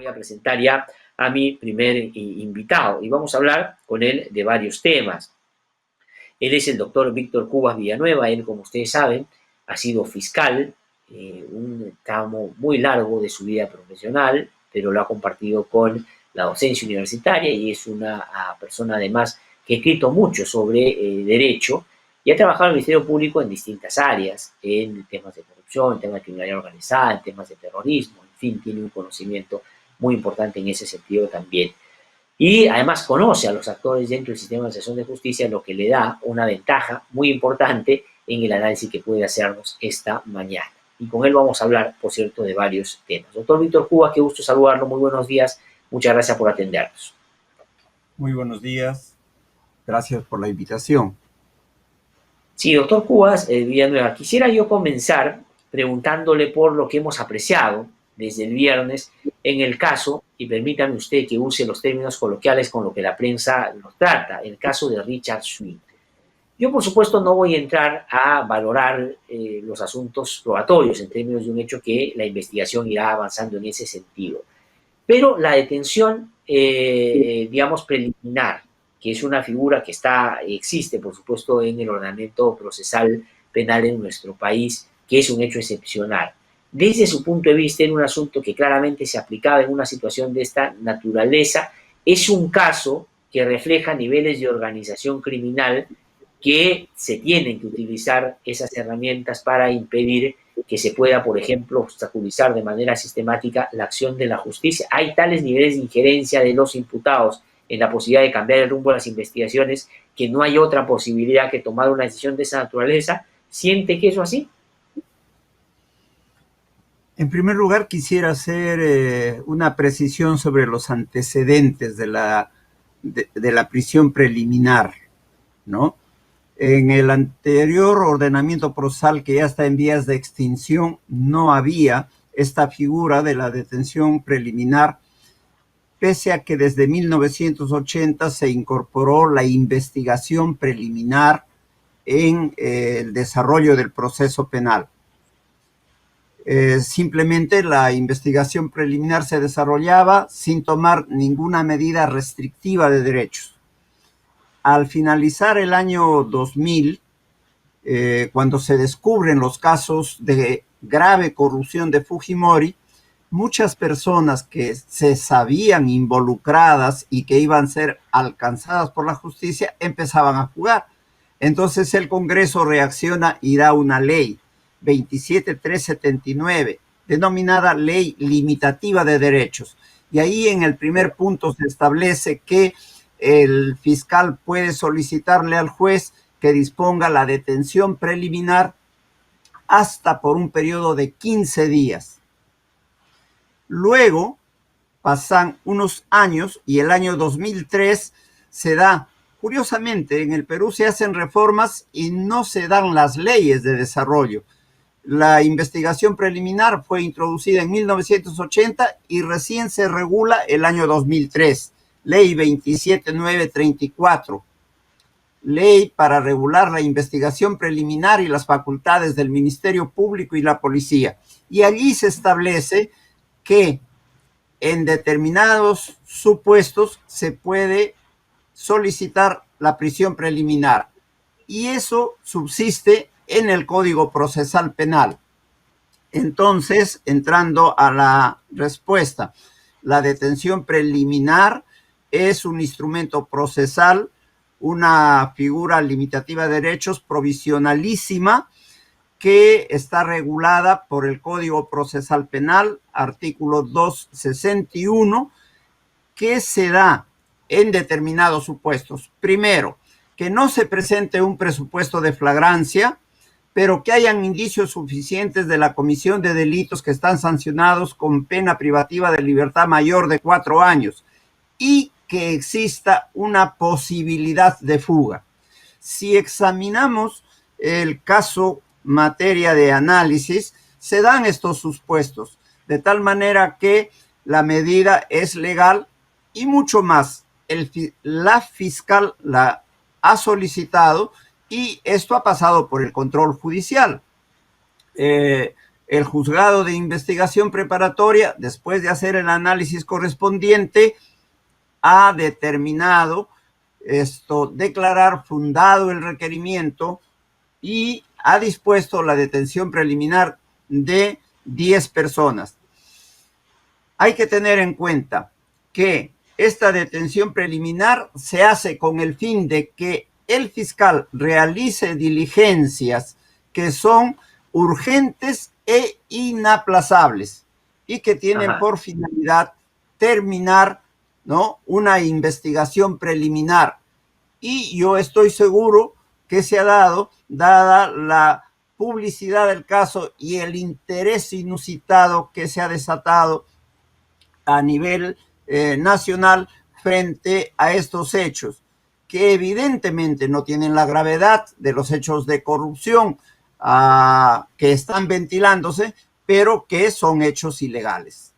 voy a presentar ya a mi primer invitado y vamos a hablar con él de varios temas. Él es el doctor Víctor Cubas Villanueva. Él, como ustedes saben, ha sido fiscal un tramo muy largo de su vida profesional, pero lo ha compartido con la docencia universitaria y es una persona además que ha escrito mucho sobre derecho y ha trabajado en el Ministerio Público en distintas áreas, en temas de corrupción, en temas de criminalidad organizada, en temas de terrorismo, en fin, tiene un conocimiento muy importante en ese sentido también. Y además conoce a los actores dentro del sistema de administración de justicia, lo que le da una ventaja muy importante en el análisis que puede hacernos esta mañana. Y con él vamos a hablar, por cierto, de varios temas. Doctor Víctor Cubas, qué gusto saludarlo, muy buenos días, muchas gracias por atendernos. Muy buenos días, gracias por la invitación. Sí, doctor Cubas Villanueva, quisiera yo comenzar preguntándole por lo que hemos apreciado desde el viernes en el caso, y permítame usted que use los términos coloquiales con lo que la prensa nos trata, el caso de Richard Swing. Yo, por supuesto, no voy a entrar a valorar los asuntos probatorios en términos de un hecho que la investigación irá avanzando en ese sentido. Pero la detención, digamos, preliminar, que es una figura que existe, por supuesto, en el ordenamiento procesal penal en nuestro país, que es un hecho excepcional. Desde su punto de vista, en un asunto que claramente se aplicaba en una situación de esta naturaleza, es un caso que refleja niveles de organización criminal que se tienen que utilizar esas herramientas para impedir que se pueda, por ejemplo, obstaculizar de manera sistemática la acción de la justicia. Hay tales niveles de injerencia de los imputados en la posibilidad de cambiar el rumbo de las investigaciones que no hay otra posibilidad que tomar una decisión de esa naturaleza. ¿Siente que eso es así? En primer lugar, quisiera hacer una precisión sobre los antecedentes de la prisión preliminar, ¿no? En el anterior ordenamiento procesal, que ya está en vías de extinción, no había esta figura de la detención preliminar, pese a que desde 1980 se incorporó la investigación preliminar en el desarrollo del proceso penal. Simplemente la investigación preliminar se desarrollaba sin tomar ninguna medida restrictiva de derechos. Al finalizar el año 2000, cuando se descubren los casos de grave corrupción de Fujimori, muchas personas que se sabían involucradas y que iban a ser alcanzadas por la justicia empezaban a fugar. Entonces el Congreso reacciona y da una ley, 27379, denominada Ley Limitativa de Derechos. Y ahí en el primer punto se establece que el fiscal puede solicitarle al juez que disponga la detención preliminar hasta por un periodo de 15 días. Luego pasan unos años y el año 2003 se da, curiosamente, en el Perú se hacen reformas y no se dan las leyes de desarrollo. La investigación preliminar fue introducida en 1980 y recién se regula el año 2003. Ley 27934. Ley para regular la investigación preliminar y las facultades del Ministerio Público y la Policía. Y allí se establece que en determinados supuestos se puede solicitar la prisión preliminar. Y eso subsiste en el Código Procesal Penal. Entonces, entrando a la respuesta, la detención preliminar es un instrumento procesal, una figura limitativa de derechos provisionalísima que está regulada por el Código Procesal Penal, artículo 261, que se da en determinados supuestos. Primero, que no se presente un presupuesto de flagrancia, pero que hayan indicios suficientes de la comisión de delitos que están sancionados con pena privativa de libertad mayor de 4 años y que exista una posibilidad de fuga. Si examinamos el caso materia de análisis, se dan estos supuestos, de tal manera que la medida es legal y mucho más. La fiscal la ha solicitado y esto ha pasado por el control judicial. El el juzgado de investigación preparatoria, después de hacer el análisis correspondiente, ha determinado declarar fundado el requerimiento y ha dispuesto la detención preliminar de 10 personas. Hay que tener en cuenta que esta detención preliminar se hace con el fin de que el fiscal realice diligencias que son urgentes e inaplazables y que tienen por finalidad terminar, ¿no?, una investigación preliminar. Y yo estoy seguro que se ha dado, dada la publicidad del caso y el interés inusitado que se ha desatado a nivel nacional frente a estos hechos, que evidentemente no tienen la gravedad de los hechos de corrupción que están ventilándose, pero que son hechos ilegales.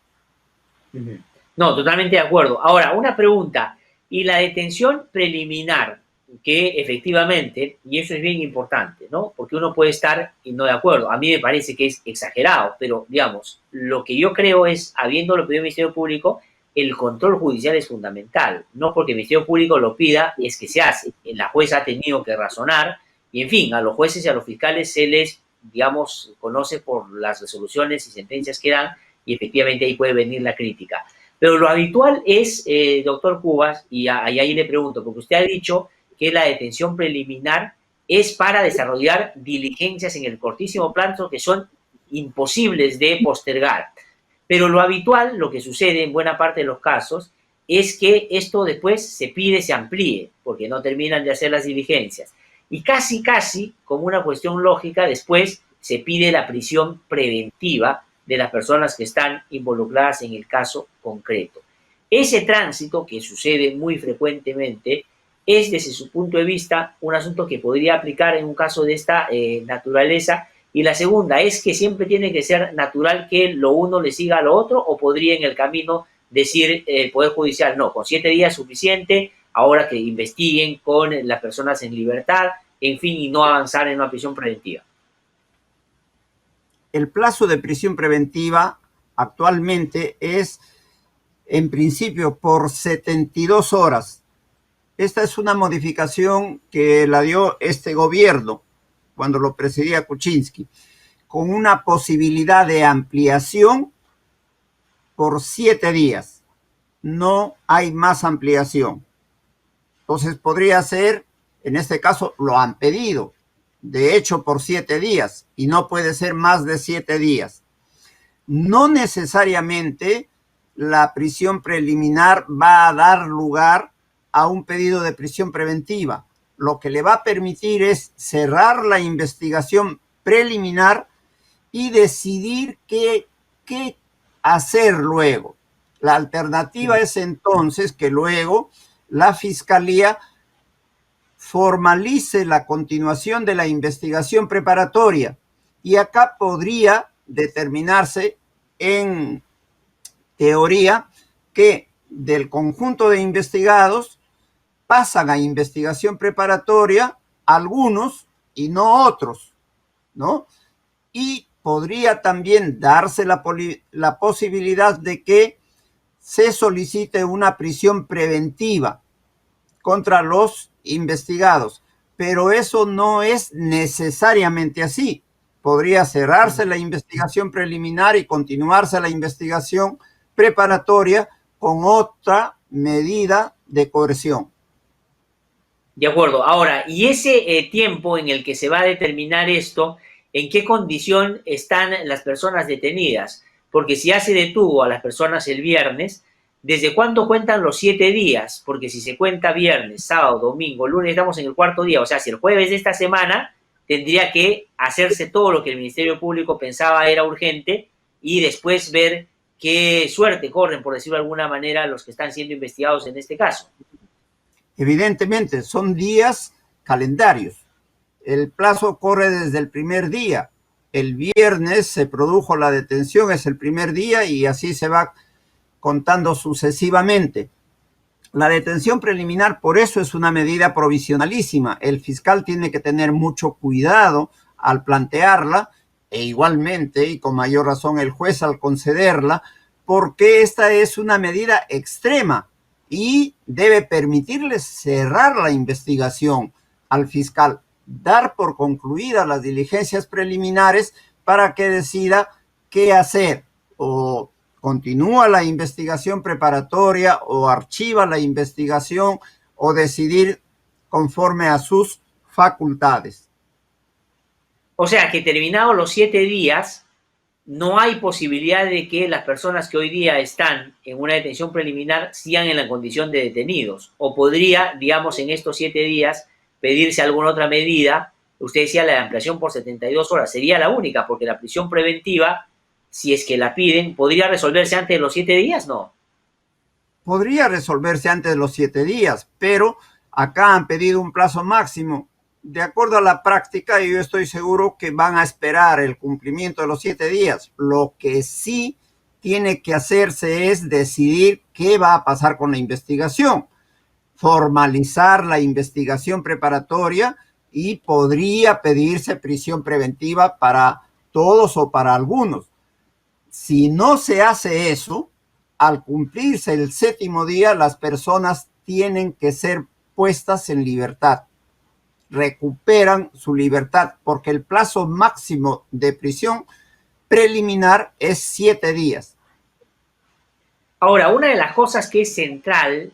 No, totalmente de acuerdo. Ahora, una pregunta. ¿Y la detención preliminar? Que efectivamente, y eso es bien importante, ¿no? Porque uno puede estar no de acuerdo. A mí me parece que es exagerado, pero digamos, lo que yo creo es, habiendo lo pedido el Ministerio Público, el control judicial es fundamental. No porque el Ministerio Público lo pida, es que se hace. La jueza ha tenido que razonar, y en fin, a los jueces y a los fiscales se les, digamos, conoce por las resoluciones y sentencias que dan, y efectivamente ahí puede venir la crítica. Pero lo habitual es, doctor Cubas, y ahí le pregunto, porque usted ha dicho que la detención preliminar es para desarrollar diligencias en el cortísimo plazo que son imposibles de postergar. Pero lo habitual, lo que sucede en buena parte de los casos, es que esto después se pide, se amplíe, porque no terminan de hacer las diligencias. Y casi, como una cuestión lógica, después se pide la prisión preventiva de las personas que están involucradas en el caso concreto. Ese tránsito, que sucede muy frecuentemente, es desde su punto de vista un asunto que podría aplicar en un caso de esta naturaleza. Y la segunda es que siempre tiene que ser natural que lo uno le siga a lo otro, o podría en el camino decir el Poder Judicial, no, con 7 días es suficiente, ahora que investiguen con las personas en libertad, en fin, y no avanzar en una prisión preventiva. El plazo de prisión preventiva actualmente es, en principio, por 72 horas. Esta es una modificación que la dio este gobierno cuando lo presidía Kuczynski, con una posibilidad de ampliación por 7 días. No hay más ampliación. Entonces podría ser, en este caso lo han pedido, de hecho por 7 días, y no puede ser más de 7 días. No necesariamente la prisión preliminar va a dar lugar a un pedido de prisión preventiva. Lo que le va a permitir es cerrar la investigación preliminar y decidir qué hacer luego. La alternativa es entonces que luego la Fiscalía formalice la continuación de la investigación preparatoria, y acá podría determinarse en teoría que del conjunto de investigados pasan a investigación preparatoria algunos y no otros, ¿no? Y podría también darse la posibilidad de que se solicite una prisión preventiva contra los investigados, pero eso no es necesariamente así. Podría cerrarse la investigación preliminar y continuarse la investigación preparatoria con otra medida de coerción. De acuerdo. Ahora, ¿y ese tiempo en el que se va a determinar esto, en qué condición están las personas detenidas? Porque si ya se detuvo a las personas el viernes, ¿desde cuándo cuentan los 7 días? Porque si se cuenta viernes, sábado, domingo, lunes, estamos en el 4.º día. O sea, si el jueves de esta semana tendría que hacerse todo lo que el Ministerio Público pensaba era urgente, y después ver qué suerte corren, por decirlo de alguna manera, los que están siendo investigados en este caso. Evidentemente, son días calendarios. El plazo corre desde el primer día. El viernes se produjo la detención, es el primer día, y así se va contando sucesivamente. La detención preliminar, por eso, es una medida provisionalísima. El fiscal tiene que tener mucho cuidado al plantearla e igualmente, y con mayor razón el juez al concederla, porque esta es una medida extrema y debe permitirles cerrar la investigación al fiscal, dar por concluidas las diligencias preliminares para que decida qué hacer, o continúa la investigación preparatoria o archiva la investigación, o decidir conforme a sus facultades. O sea que terminados los 7 días, no hay posibilidad de que las personas que hoy día están en una detención preliminar sigan en la condición de detenidos. O podría, digamos, en estos 7 días pedirse alguna otra medida. Usted decía la ampliación por 72 horas. Sería la única, porque la prisión preventiva, si es que la piden, ¿podría resolverse antes de los 7 días? No. Podría resolverse antes de los 7 días, pero acá han pedido un plazo máximo. De acuerdo a la práctica, yo estoy seguro que van a esperar el cumplimiento de los 7 días. Lo que sí tiene que hacerse es decidir qué va a pasar con la investigación, formalizar la investigación preparatoria, y podría pedirse prisión preventiva para todos o para algunos. Si no se hace eso, al cumplirse el 7º día, las personas tienen que ser puestas en libertad. Recuperan su libertad, porque el plazo máximo de prisión preliminar es 7 días. Ahora, una de las cosas que es central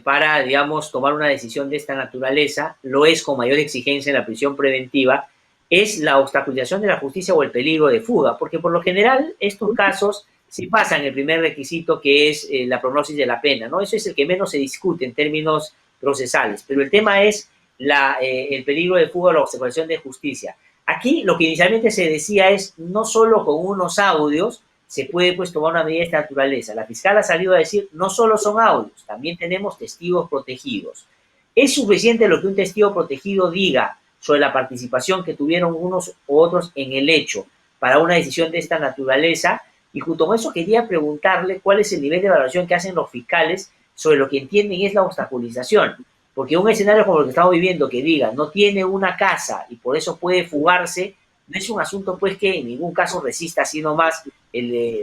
para, digamos, tomar una decisión de esta naturaleza, lo es con mayor exigencia en la prisión preventiva, es la obstaculización de la justicia o el peligro de fuga, porque por lo general estos casos sí pasan el primer requisito, que es la prognosis de la pena, ¿no? Eso es el que menos se discute en términos procesales, pero el tema es el peligro de fuga o la obstaculización de justicia. Aquí lo que inicialmente se decía es no solo con unos audios se puede pues tomar una medida de esta naturaleza. La fiscal ha salido a decir no solo son audios, también tenemos testigos protegidos. ¿Es suficiente lo que un testigo protegido diga sobre la participación que tuvieron unos u otros en el hecho para una decisión de esta naturaleza? Y junto con eso quería preguntarle cuál es el nivel de evaluación que hacen los fiscales sobre lo que entienden es la obstaculización. Porque un escenario como el que estamos viviendo, que diga no tiene una casa y por eso puede fugarse, no es un asunto pues que en ningún caso resista así nomás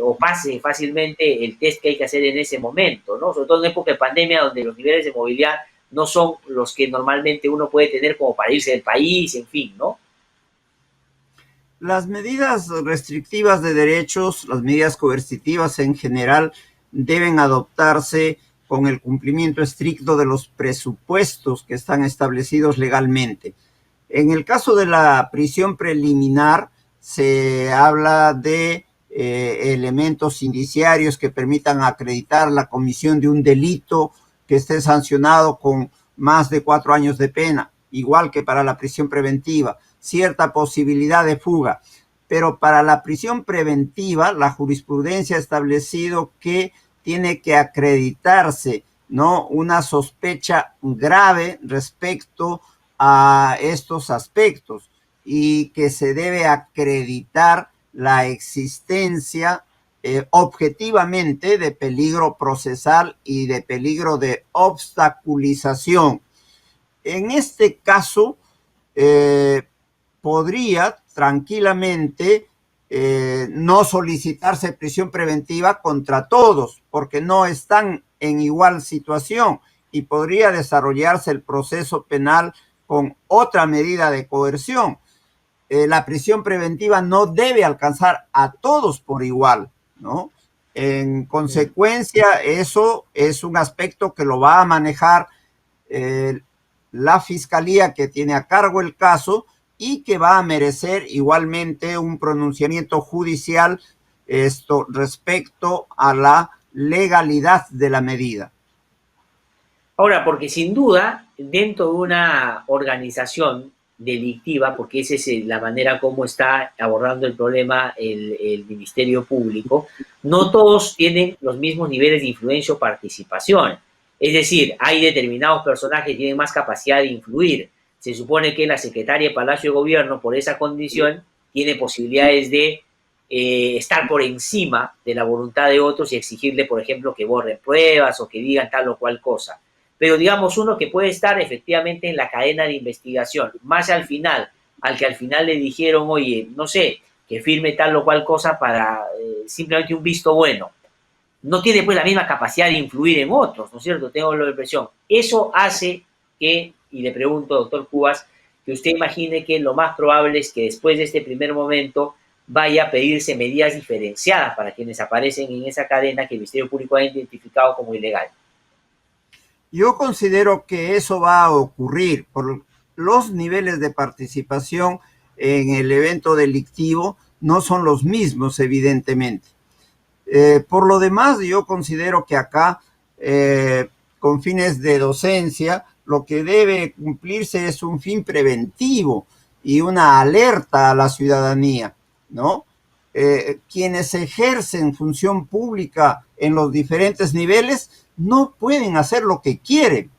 o pase fácilmente el test que hay que hacer en ese momento, ¿no? Sobre todo en época de pandemia, donde los niveles de movilidad no son los que normalmente uno puede tener como para irse del país, en fin, ¿no? Las medidas restrictivas de derechos, las medidas coercitivas en general, deben adoptarse con el cumplimiento estricto de los presupuestos que están establecidos legalmente. En el caso de la prisión preliminar, se habla de elementos indiciarios que permitan acreditar la comisión de un delito que esté sancionado con más de 4 años de pena, igual que para la prisión preventiva, cierta posibilidad de fuga. Pero para la prisión preventiva, la jurisprudencia ha establecido que tiene que acreditarse, ¿no?, una sospecha grave respecto a estos aspectos, y que se debe acreditar la existencia objetivamente de peligro procesal y de peligro de obstaculización. En este caso, podría tranquilamente no solicitarse prisión preventiva contra todos, porque no están en igual situación, y podría desarrollarse el proceso penal con otra medida de coerción. La prisión preventiva no debe alcanzar a todos por igual, ¿no? En consecuencia, eso es un aspecto que lo va a manejar la fiscalía que tiene a cargo el caso, y que va a merecer igualmente un pronunciamiento judicial respecto a la legalidad de la medida. Ahora, porque sin duda, dentro de una organización delictiva, porque esa es la manera como está abordando el problema el Ministerio Público, no todos tienen los mismos niveles de influencia o participación. Es decir, hay determinados personajes que tienen más capacidad de influir. Se supone que la secretaria de Palacio de Gobierno, por esa condición, tiene posibilidades de estar por encima de la voluntad de otros y exigirle, por ejemplo, que borren pruebas o que digan tal o cual cosa. Pero digamos uno que puede estar efectivamente en la cadena de investigación, más al final, al que al final le dijeron, oye, no sé, que firme tal o cual cosa para simplemente un visto bueno. No tiene pues la misma capacidad de influir en otros, ¿no es cierto? Tengo la impresión. Eso hace que, y le pregunto, doctor Cubas, que usted imagine que lo más probable es que después de este primer momento vaya a pedirse medidas diferenciadas para quienes aparecen en esa cadena que el Ministerio Público ha identificado como ilegal. Yo considero que eso va a ocurrir por los niveles de participación en el evento delictivo no son los mismos, evidentemente. Por lo demás, yo considero que acá, con fines de docencia, lo que debe cumplirse es un fin preventivo y una alerta a la ciudadanía, ¿no? Quienes ejercen función pública en los diferentes niveles no pueden hacer lo que quieren.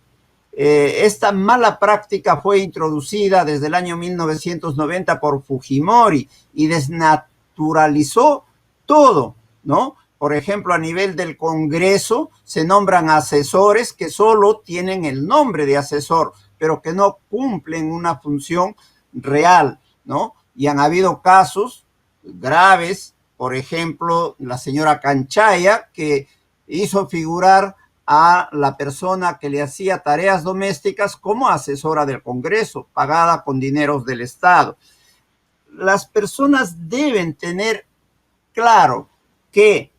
Esta mala práctica fue introducida desde el año 1990 por Fujimori y desnaturalizó todo, ¿no? Por ejemplo, a nivel del Congreso se nombran asesores que solo tienen el nombre de asesor, pero que no cumplen una función real, ¿no? Y han habido casos graves, por ejemplo, la señora Canchaya, que hizo figurar a la persona que le hacía tareas domésticas como asesora del Congreso, pagada con dineros del Estado. Las personas deben tener claro que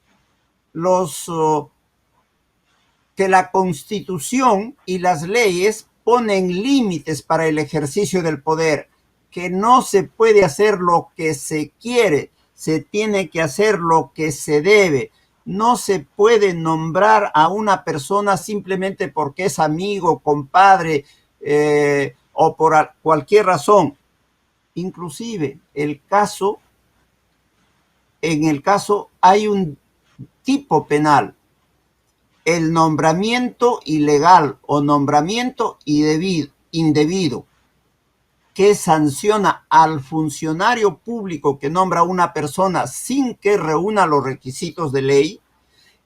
que la Constitución y las leyes ponen límites para el ejercicio del poder, que no se puede hacer lo que se quiere, se tiene que hacer lo que se debe. No se puede nombrar a una persona simplemente porque es amigo, compadre, o por cualquier razón. Inclusive en el caso hay un tipo penal, el nombramiento ilegal o nombramiento indebido, que sanciona al funcionario público que nombra a una persona sin que reúna los requisitos de ley,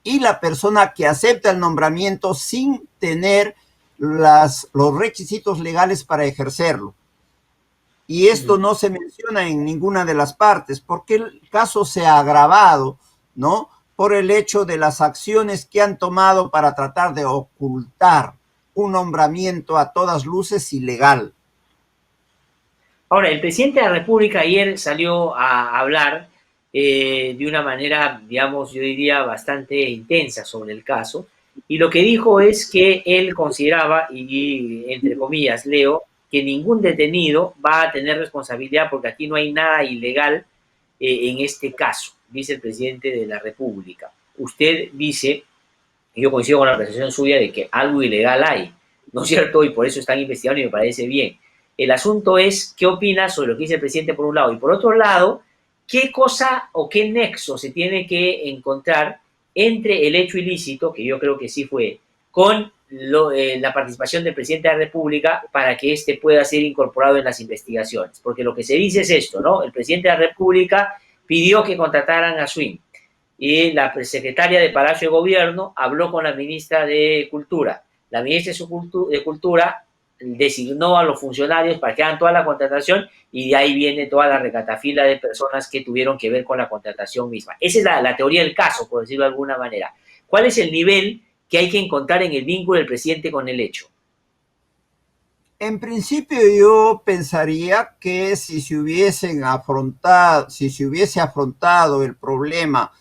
y la persona que acepta el nombramiento sin tener los requisitos legales para ejercerlo. Y esto no se menciona en ninguna de las partes, porque el caso se ha agravado, ¿no? Por el hecho de las acciones que han tomado para tratar de ocultar un nombramiento a todas luces ilegal. Ahora, el presidente de la República ayer salió a hablar de una manera, digamos, yo diría bastante intensa sobre el caso, y lo que dijo es que él consideraba, y entre comillas leo, que ningún detenido va a tener responsabilidad porque aquí no hay nada ilegal en este caso, dice el presidente de la República. Usted dice, y yo coincido con la apreciación suya de que algo ilegal hay, ¿no es cierto? Y por eso están investigando y me parece bien. El asunto es qué opina sobre lo que dice el presidente por un lado y por otro lado, qué cosa o qué nexo se tiene que encontrar entre el hecho ilícito, que yo creo que sí fue, con la participación del presidente de la República para que éste pueda ser incorporado en las investigaciones. Porque lo que se dice es esto, ¿no? El presidente de la República pidió que contrataran a Swing y la secretaria de Palacio de Gobierno habló con la ministra de Cultura. La ministra de Cultura designó a los funcionarios para que hagan toda la contratación y de ahí viene toda la recatafila de personas que tuvieron que ver con la contratación misma. Esa es la teoría del caso, por decirlo de alguna manera. ¿Cuál es el nivel que hay que encontrar en el vínculo del presidente con el hecho? En principio yo pensaría que si se hubiese afrontado el problema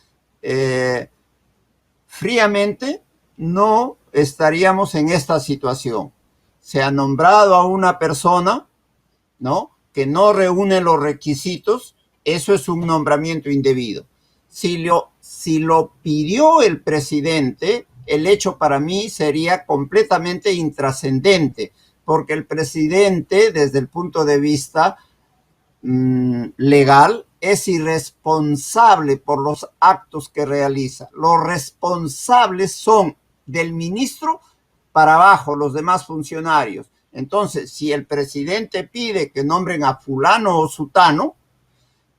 fríamente, no estaríamos en esta situación. Se ha nombrado a una persona, ¿no?, que no reúne los requisitos, eso es un nombramiento indebido. Si lo pidió el presidente, el hecho para mí sería completamente intrascendente, porque el presidente, desde el punto de vista legal, es irresponsable por los actos que realiza. Los responsables son del ministro para abajo, los demás funcionarios. Entonces, si el presidente pide que nombren a fulano o sutano,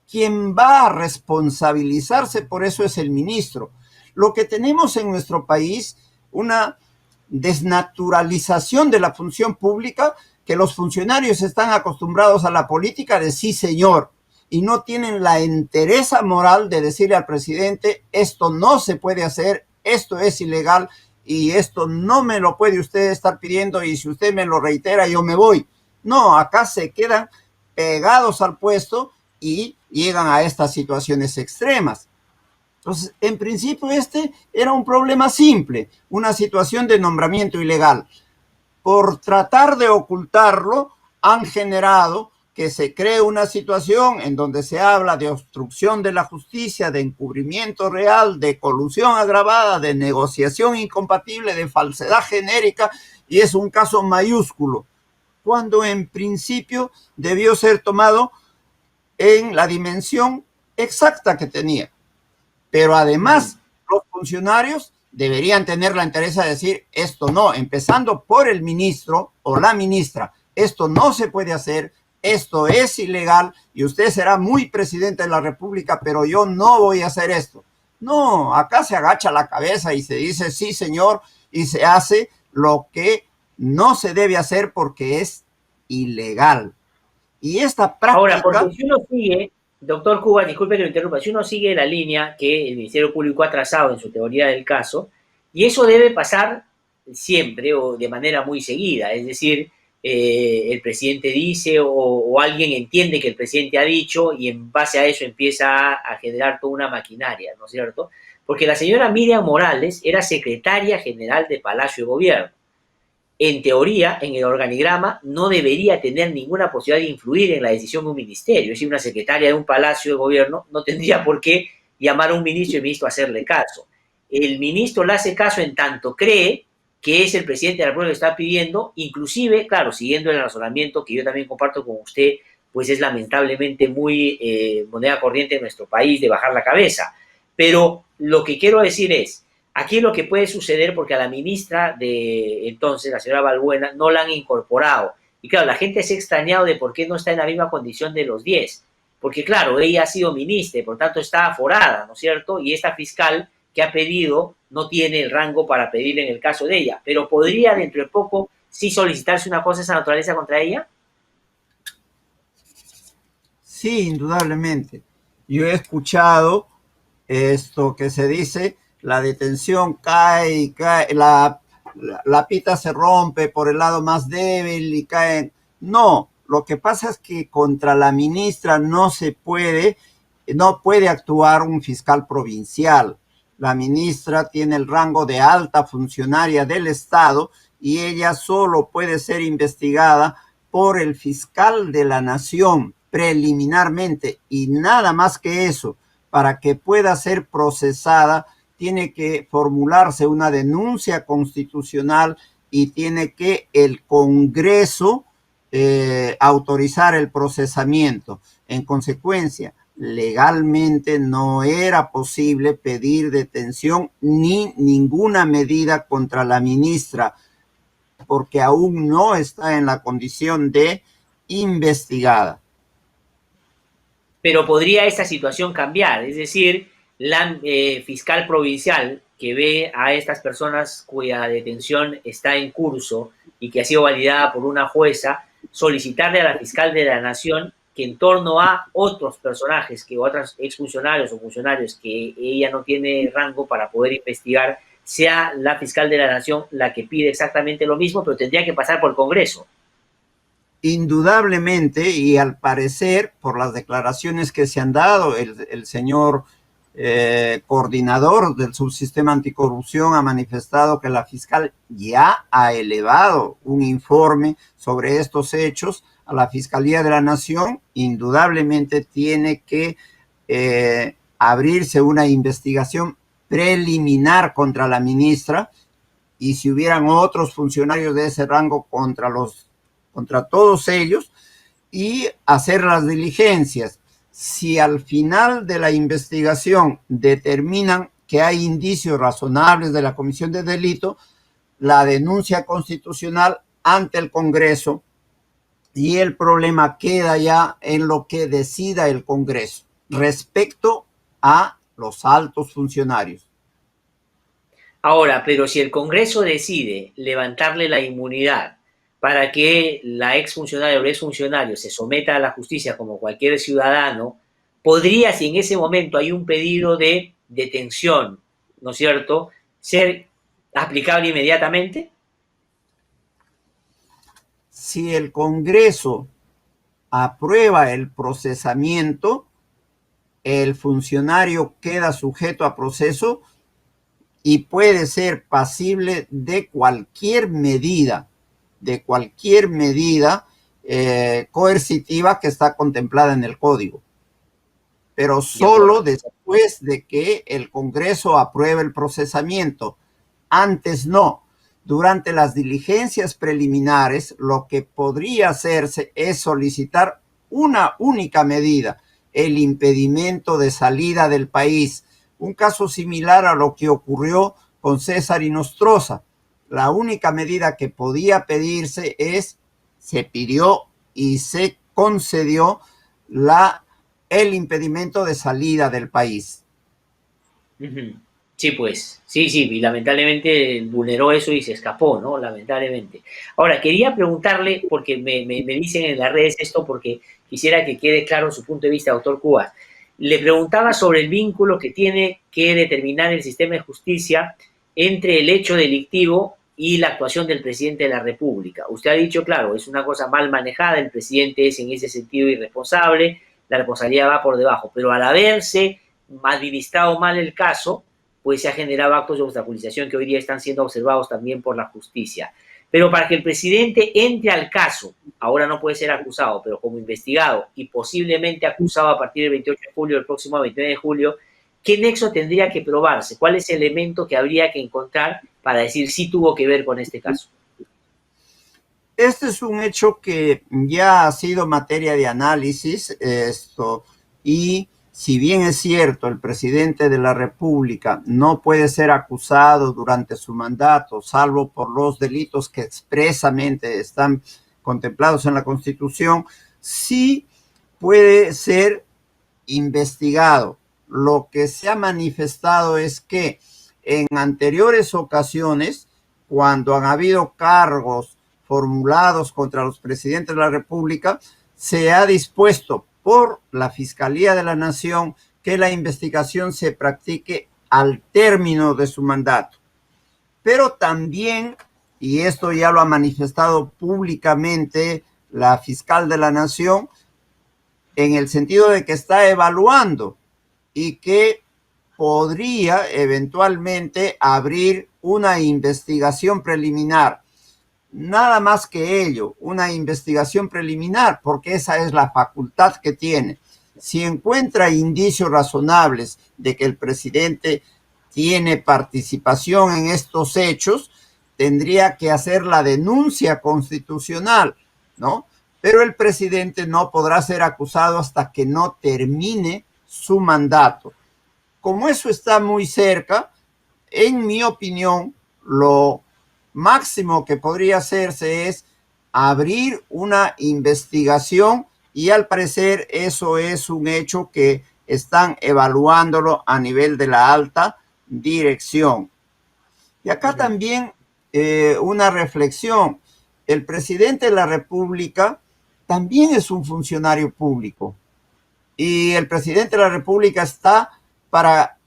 quien va a responsabilizarse por eso es el ministro. Lo que tenemos en nuestro país, una desnaturalización de la función pública, que los funcionarios están acostumbrados a la política de sí señor, y no tienen la entereza moral de decirle al presidente, esto no se puede hacer, esto es ilegal y esto no me lo puede usted estar pidiendo y si usted me lo reitera yo me voy. No, acá se quedan pegados al puesto y llegan a estas situaciones extremas. Entonces, en principio este era un problema simple, una situación de nombramiento ilegal. Por tratar de ocultarlo, han generado que se cree una situación en donde se habla de obstrucción de la justicia, de encubrimiento real, de colusión agravada, de negociación incompatible, de falsedad genérica, y es un caso mayúsculo, cuando en principio debió ser tomado en la dimensión exacta que tenía. Pero además, los funcionarios deberían tener la entereza de decir esto no, empezando por el ministro o la ministra, esto no se puede hacer, esto es ilegal y usted será muy presidente de la República, pero yo no voy a hacer esto. No, acá se agacha la cabeza y se dice sí, señor, y se hace lo que no se debe hacer porque es ilegal. Y esta Ahora, porque práctica... si uno sigue, doctor Cuba, disculpe que lo interrumpa, si uno sigue la línea que el Ministerio Público ha trazado en su teoría del caso, y eso debe pasar siempre o de manera muy seguida, es decir, el presidente dice o alguien entiende que el presidente ha dicho y en base a eso empieza a generar toda una maquinaria, ¿no es cierto? Porque la señora Miriam Morales era secretaria general de Palacio de Gobierno. En teoría, en el organigrama, no debería tener ninguna posibilidad de influir en la decisión de un ministerio. Es decir, una secretaria de un palacio de gobierno no tendría por qué llamar a un ministro y el ministro a hacerle caso. El ministro le hace caso en tanto cree que es el presidente de la República que está pidiendo, inclusive, claro, siguiendo el razonamiento que yo también comparto con usted, pues es lamentablemente muy moneda corriente en nuestro país de bajar la cabeza. Pero lo que quiero decir es, aquí lo que puede suceder, porque a la ministra de entonces, la señora Balbuena, no la han incorporado. Y claro, la gente se ha extrañado de por qué no está en la misma condición de los 10. Porque claro, ella ha sido ministra, por tanto está aforada, ¿no es cierto? Y esta fiscal que ha pedido no tiene el rango para pedirle en el caso de ella. Pero podría dentro de poco sí solicitarse una cosa de esa naturaleza contra ella. Sí, indudablemente. Yo he escuchado esto que se dice, la detención cae y cae, la pita se rompe por el lado más débil y caen. No, lo que pasa es que contra la ministra no puede actuar un fiscal provincial. La ministra tiene el rango de alta funcionaria del Estado y ella solo puede ser investigada por el fiscal de la nación preliminarmente y nada más que eso. Para que pueda ser procesada, tiene que formularse una denuncia constitucional y tiene que el Congreso autorizar el procesamiento. En consecuencia, legalmente no era posible pedir detención ni ninguna medida contra la ministra, porque aún no está en la condición de investigada. Pero podría esta situación cambiar, es decir, la fiscal provincial que ve a estas personas cuya detención está en curso y que ha sido validada por una jueza, solicitarle a la fiscal de la nación que en torno a otros personajes, que otros exfuncionarios o funcionarios que ella no tiene rango para poder investigar, sea la fiscal de la nación la que pide exactamente lo mismo, pero tendría que pasar por el Congreso. Indudablemente, y al parecer, por las declaraciones que se han dado, el señor coordinador del subsistema anticorrupción ha manifestado que la fiscal ya ha elevado un informe sobre estos hechos a la Fiscalía de la Nación. Indudablemente tiene que abrirse una investigación preliminar contra la ministra y si hubieran otros funcionarios de ese rango contra todos ellos y hacer las diligencias. Si al final de la investigación determinan que hay indicios razonables de la comisión de delito, la denuncia constitucional ante el Congreso y el problema queda ya en lo que decida el Congreso respecto a los altos funcionarios. Ahora, pero si el Congreso decide levantarle la inmunidad para que la exfuncionaria o el exfuncionario se someta a la justicia como cualquier ciudadano, podría, si en ese momento hay un pedido de detención, ¿no es cierto?, ser aplicable inmediatamente. Si el Congreso aprueba el procesamiento, el funcionario queda sujeto a proceso y puede ser pasible de cualquier medida coercitiva que está contemplada en el Código, pero De solo acuerdo. después de que el Congreso apruebe el procesamiento. Antes no. Durante las diligencias preliminares, lo que podría hacerse es solicitar una única medida: el impedimento de salida del país. Un caso similar a lo que ocurrió con César Inostroza. La única medida que podía pedirse se pidió y se concedió el impedimento de salida del país. Ujú. Sí, pues, sí, sí, y lamentablemente vulneró eso y se escapó, ¿no? Lamentablemente. Ahora, quería preguntarle, porque me dicen en las redes esto, porque quisiera que quede claro su punto de vista, doctor Cubas. Le preguntaba sobre el vínculo que tiene que determinar el sistema de justicia entre el hecho delictivo y la actuación del presidente de la República. Usted ha dicho, claro, es una cosa mal manejada, el presidente es en ese sentido irresponsable, la responsabilidad va por debajo, pero al haberse administrado mal el caso, pues se ha generado actos de obstaculización que hoy día están siendo observados también por la justicia. Pero para que el presidente entre al caso, ahora no puede ser acusado, pero como investigado y posiblemente acusado a partir del 28 de julio, el próximo 29 de julio, ¿qué nexo tendría que probarse? ¿Cuál es el elemento que habría que encontrar para decir si tuvo que ver con este caso? Este es un hecho que ya ha sido materia de análisis, y si bien es cierto, el presidente de la República no puede ser acusado durante su mandato, salvo por los delitos que expresamente están contemplados en la Constitución, sí puede ser investigado. Lo que se ha manifestado es que en anteriores ocasiones, cuando han habido cargos formulados contra los presidentes de la República, se ha dispuesto por la Fiscalía de la Nación que la investigación se practique al término de su mandato. Pero también, y esto ya lo ha manifestado públicamente la fiscal de la Nación, en el sentido de que está evaluando y que podría eventualmente abrir una investigación preliminar. Nada más que ello, una investigación preliminar, porque esa es la facultad que tiene. Si encuentra indicios razonables de que el presidente tiene participación en estos hechos, tendría que hacer la denuncia constitucional, ¿no? Pero el presidente no podrá ser acusado hasta que no termine su mandato. Como eso está muy cerca, en mi opinión, lo máximo que podría hacerse es abrir una investigación, y al parecer eso es un hecho que están evaluándolo a nivel de la alta dirección. Y acá también una reflexión. El presidente de la República también es un funcionario público, y el presidente de la República está para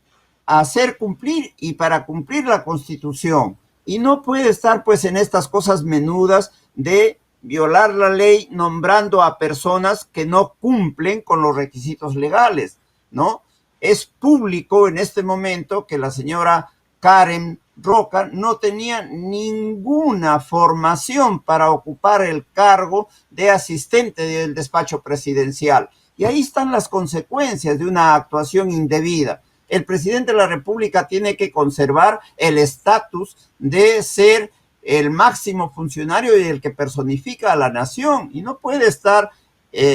hacer cumplir y para cumplir la Constitución, y no puede estar pues en estas cosas menudas de violar la ley nombrando a personas que no cumplen con los requisitos legales, ¿no? Es público en este momento que la señora Karen Roca no tenía ninguna formación para ocupar el cargo de asistente del despacho presidencial. Y ahí están las consecuencias de una actuación indebida. El presidente de la República tiene que conservar el estatus de ser el máximo funcionario y el que personifica a la nación, y no puede estar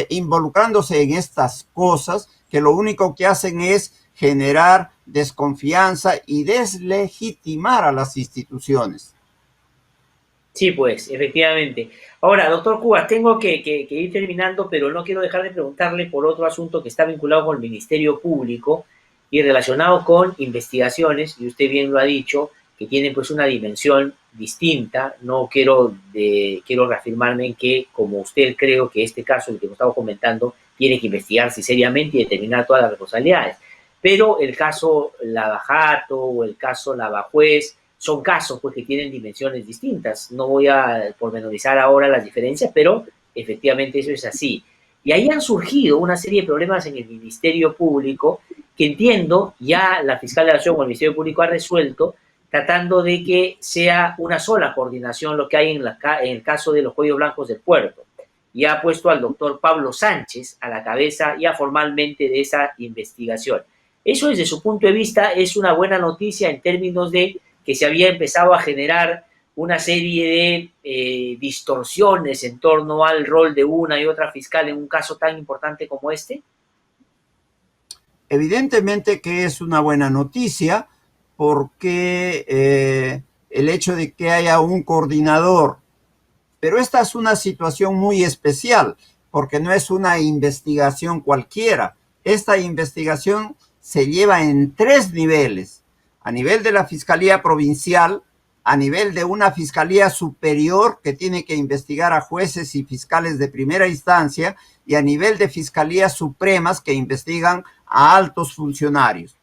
involucrándose en estas cosas que lo único que hacen es generar desconfianza y deslegitimar a las instituciones. Sí, pues, efectivamente. Ahora, doctor Cubas, tengo que ir terminando, pero no quiero dejar de preguntarle por otro asunto que está vinculado con el Ministerio Público y relacionado con investigaciones, y usted bien lo ha dicho, que tienen pues una dimensión distinta. No quiero reafirmarme en que, como usted, creo que este caso, el que estamos comentando, tiene que investigarse seriamente y determinar todas las responsabilidades. Pero el caso Lavajato o el caso Lavajuez son casos pues, que tienen dimensiones distintas. No voy a pormenorizar ahora las diferencias, pero efectivamente eso es así. Y ahí han surgido una serie de problemas en el Ministerio Público que entiendo ya la Fiscal de la Nación o el Ministerio Público ha resuelto, tratando de que sea una sola coordinación lo que hay en el caso de los cuellos blancos del puerto. Y ha puesto al doctor Pablo Sánchez a la cabeza ya formalmente de esa investigación. Eso, desde su punto de vista, es una buena noticia en términos de que se había empezado a generar una serie de distorsiones en torno al rol de una y otra fiscal en un caso tan importante como este. Evidentemente que es una buena noticia, porque el hecho de que haya un coordinador, pero esta es una situación muy especial, porque no es una investigación cualquiera. Esta investigación se lleva en 3 niveles: a nivel de la Fiscalía Provincial, a nivel de una Fiscalía Superior que tiene que investigar a jueces y fiscales de primera instancia, y a nivel de Fiscalías Supremas que investigan a altos funcionarios.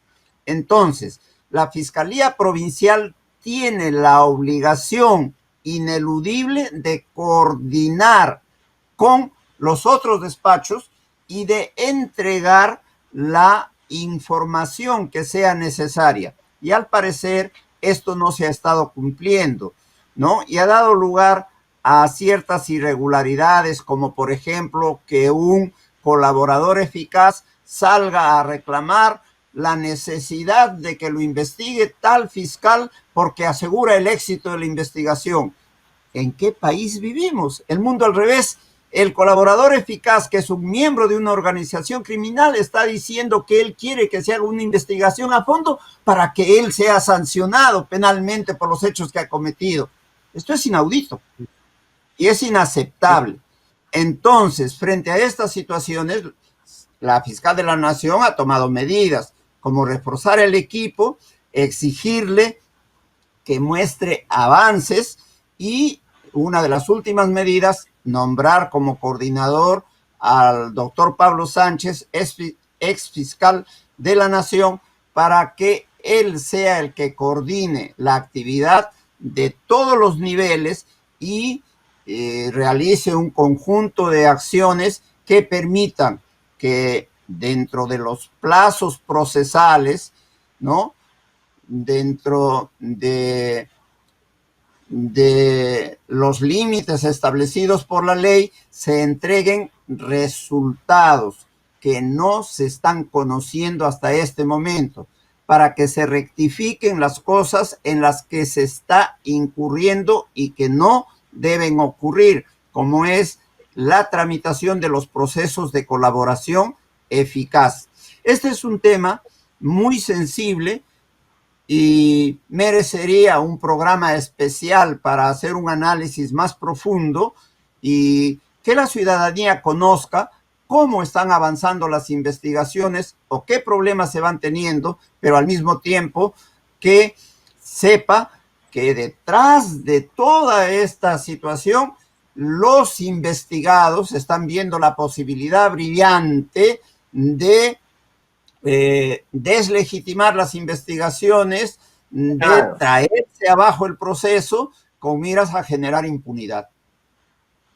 Entonces, la Fiscalía Provincial tiene la obligación ineludible de coordinar con los otros despachos y de entregar la información que sea necesaria. Y al parecer esto no se ha estado cumpliendo, ¿no? Y ha dado lugar a ciertas irregularidades, como por ejemplo que un colaborador eficaz salga a reclamar la necesidad de que lo investigue tal fiscal porque asegura el éxito de la investigación. ¿En qué país vivimos? El mundo al revés. El colaborador eficaz, que es un miembro de una organización criminal, está diciendo que él quiere que se haga una investigación a fondo para que él sea sancionado penalmente por los hechos que ha cometido. Esto es inaudito y es inaceptable. Entonces, frente a estas situaciones, la fiscal de la Nación ha tomado medidas como reforzar el equipo, exigirle que muestre avances y una de las últimas medidas, nombrar como coordinador al doctor Pablo Sánchez, ex fiscal de la Nación, para que él sea el que coordine la actividad de todos los niveles y realice un conjunto de acciones que permitan que dentro de los plazos procesales, ¿no?, dentro de los límites establecidos por la ley, se entreguen resultados que no se están conociendo hasta este momento, para que se rectifiquen las cosas en las que se está incurriendo y que no deben ocurrir, como es la tramitación de los procesos de colaboración eficaz. Este es un tema muy sensible y merecería un programa especial para hacer un análisis más profundo y que la ciudadanía conozca cómo están avanzando las investigaciones o qué problemas se van teniendo, pero al mismo tiempo que sepa que detrás de toda esta situación los investigados están viendo la posibilidad brillante de deslegitimar las investigaciones, de traerse abajo el proceso con miras a generar impunidad.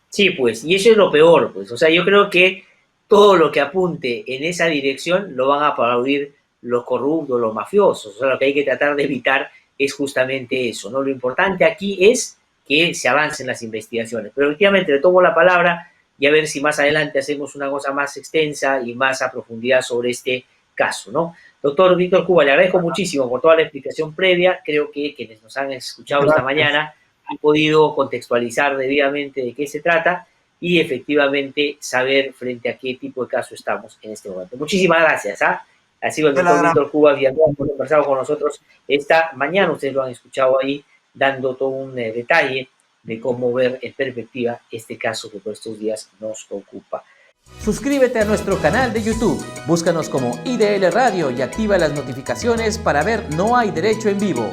Sí, pues, y eso es lo peor, pues. O sea, yo creo que todo lo que apunte en esa dirección lo van a aplaudir los corruptos, los mafiosos. O sea, lo que hay que tratar de evitar es justamente eso, ¿no? Lo importante aquí es que se avancen las investigaciones. Pero efectivamente le tomo la palabra y a ver si más adelante hacemos una cosa más extensa y más a profundidad sobre este caso, ¿no? Doctor Víctor Cuba, le agradezco muchísimo por toda la explicación previa. Creo que quienes nos han escuchado esta mañana han podido contextualizar debidamente de qué se trata y efectivamente saber frente a qué tipo de caso estamos en este momento. Muchísimas gracias. Ha sido el doctor Víctor Cuba Villanueva que ha conversado con nosotros esta mañana. Ustedes lo han escuchado ahí dando todo un detalle de cómo ver en perspectiva este caso que por estos días nos ocupa. Suscríbete a nuestro canal de YouTube, búscanos como IDL Radio y activa las notificaciones para ver No Hay Derecho en Vivo.